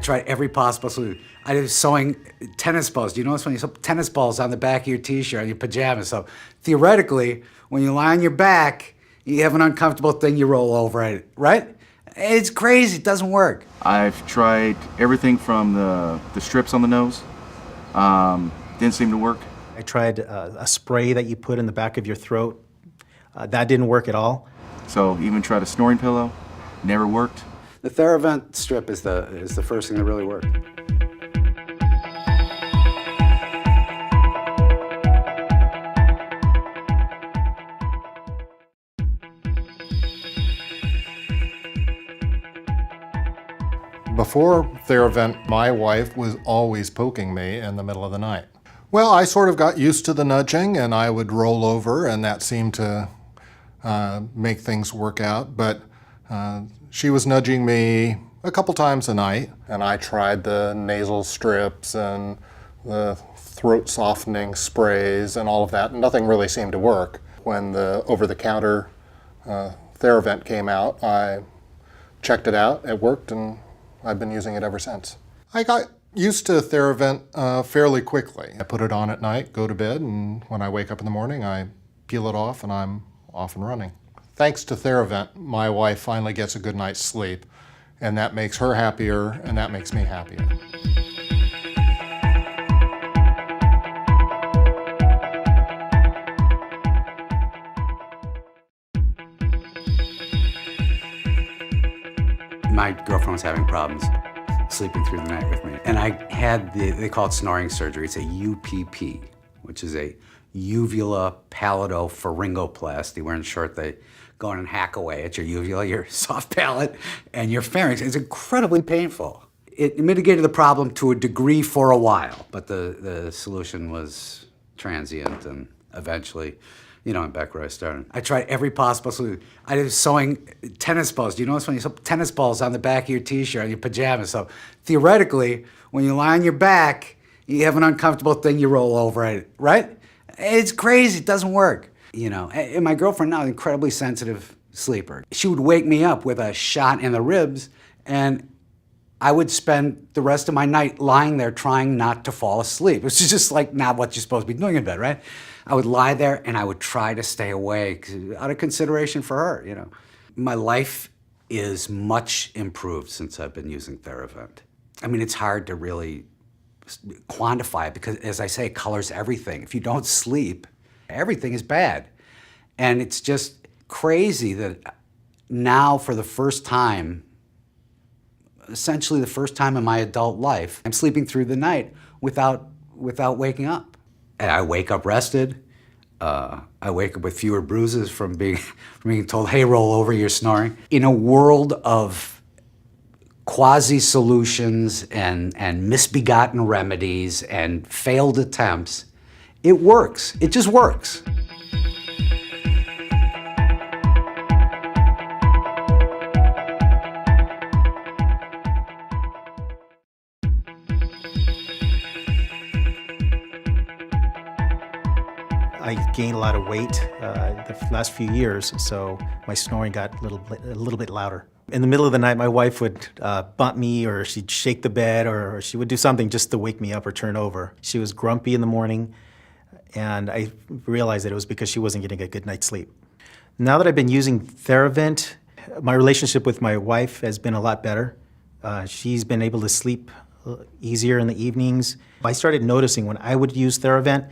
tried every possible solution. I did sewing tennis balls. Do you notice when you sew tennis balls on the back of your t-shirt, on your pajamas? So theoretically, when you lie on your back, you have an uncomfortable thing, you roll over it, right? It's crazy, it doesn't work. I've tried everything from the strips on the nose. Didn't seem to work. I tried a spray that you put in the back of your throat. That didn't work at all. So even tried a snoring pillow. Never worked. The Theravent strip is the first thing that really worked. Before Theravent, my wife was always poking me in the middle of the night. Well, I sort of got used to the nudging, and I would roll over, and that seemed to make things work out. But she was nudging me a couple times a night, and I tried the nasal strips and the throat softening sprays and all of that, and nothing really seemed to work. When the over-the-counter Theravent came out, I checked it out, it worked, and I've been using it ever since. I got used to Theravent fairly quickly. I put it on at night, go to bed, and when I wake up in the morning, I peel it off and I'm off and running. Thanks to Theravent, my wife finally gets a good night's sleep, and that makes her happier, and that makes me happier. My girlfriend was having problems sleeping through the night with me. And I had they call it snoring surgery. It's a UPP, which is a uvula palate-pharyngoplasty, where in short, they go in and hack away at your uvula, your soft palate, and your pharynx. It's incredibly painful. It mitigated the problem to a degree for a while, but the solution was transient, and eventually, I'm back where I started. I tried every possible solution. I did sewing tennis balls. Do you notice when you sew tennis balls on the back of your t-shirt, on your pajamas? So theoretically, when you lie on your back, you have an uncomfortable thing, you roll over it, right? It's crazy, it doesn't work. And my girlfriend now, an incredibly sensitive sleeper. She would wake me up with a shot in the ribs, and I would spend the rest of my night lying there trying not to fall asleep. Which is just like not what you're supposed to be doing in bed, right? I would lie there and I would try to stay awake out of consideration for her, My life is much improved since I've been using Theravent. I mean, it's hard to really quantify it because, as I say, it colors everything. If you don't sleep, everything is bad. And it's just crazy that now, for the first time, essentially the first time in my adult life, I'm sleeping through the night without waking up. And I wake up rested. I wake up with fewer bruises from being told, hey, roll over, you're snoring. In a world of quasi-solutions and misbegotten remedies and failed attempts, it works. It just works. I gained a lot of weight the last few years, so my snoring got a little bit louder. In the middle of the night, my wife would bump me, or she'd shake the bed, or she would do something just to wake me up or turn over. She was grumpy in the morning, and I realized that it was because she wasn't getting a good night's sleep. Now that I've been using Theravent, my relationship with my wife has been a lot better. She's been able to sleep easier in the evenings. I started noticing when I would use Theravent,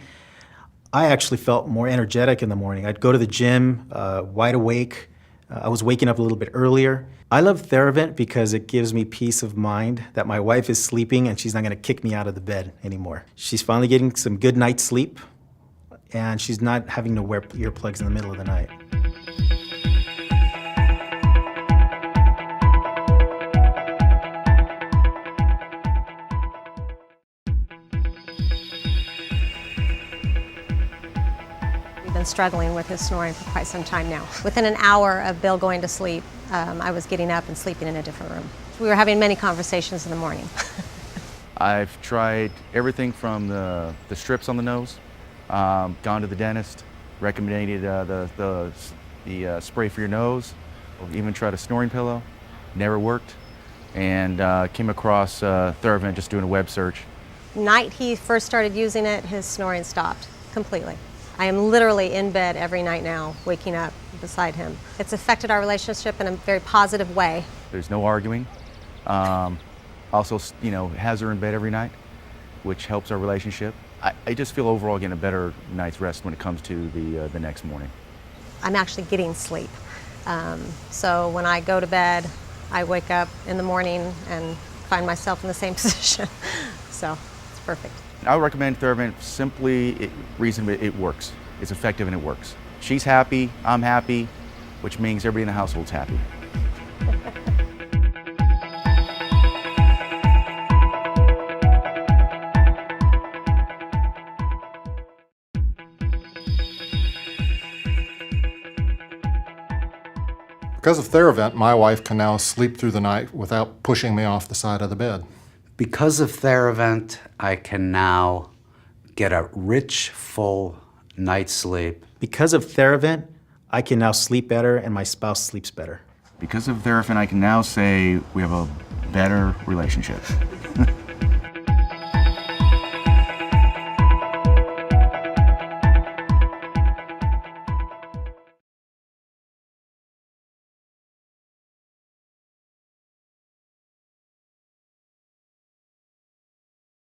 I actually felt more energetic in the morning. I'd go to the gym, wide awake. I was waking up a little bit earlier. I love Theravent because it gives me peace of mind that my wife is sleeping and she's not gonna kick me out of the bed anymore. She's finally getting some good night's sleep, and she's not having to wear earplugs in the middle of the night. Been struggling with his snoring for quite some time now. Within an hour of Bill going to sleep, I was getting up and sleeping in a different room. We were having many conversations in the morning. I've tried everything from the strips on the nose, gone to the dentist, recommended the spray for your nose, or even tried a snoring pillow. Never worked. and came across Theravent just doing a web search. Night he first started using it, his snoring stopped completely. I am literally in bed every night now, waking up beside him. It's affected our relationship in a very positive way. There's no arguing. Also, you know, has her in bed every night, which helps our relationship. I just feel overall getting a better night's rest when it comes to the next morning. I'm actually getting sleep. So when I go to bed, I wake up in the morning and find myself in the same position. So it's perfect. I would recommend Theravent simply, reason it works. It's effective and it works. She's happy, I'm happy, which means everybody in the household's happy. Because of Theravent, my wife can now sleep through the night without pushing me off the side of the bed. Because of Theravent, I can now get a rich, full night's sleep. Because of Theravent, I can now sleep better and my spouse sleeps better. Because of Theravent, I can now say we have a better relationship.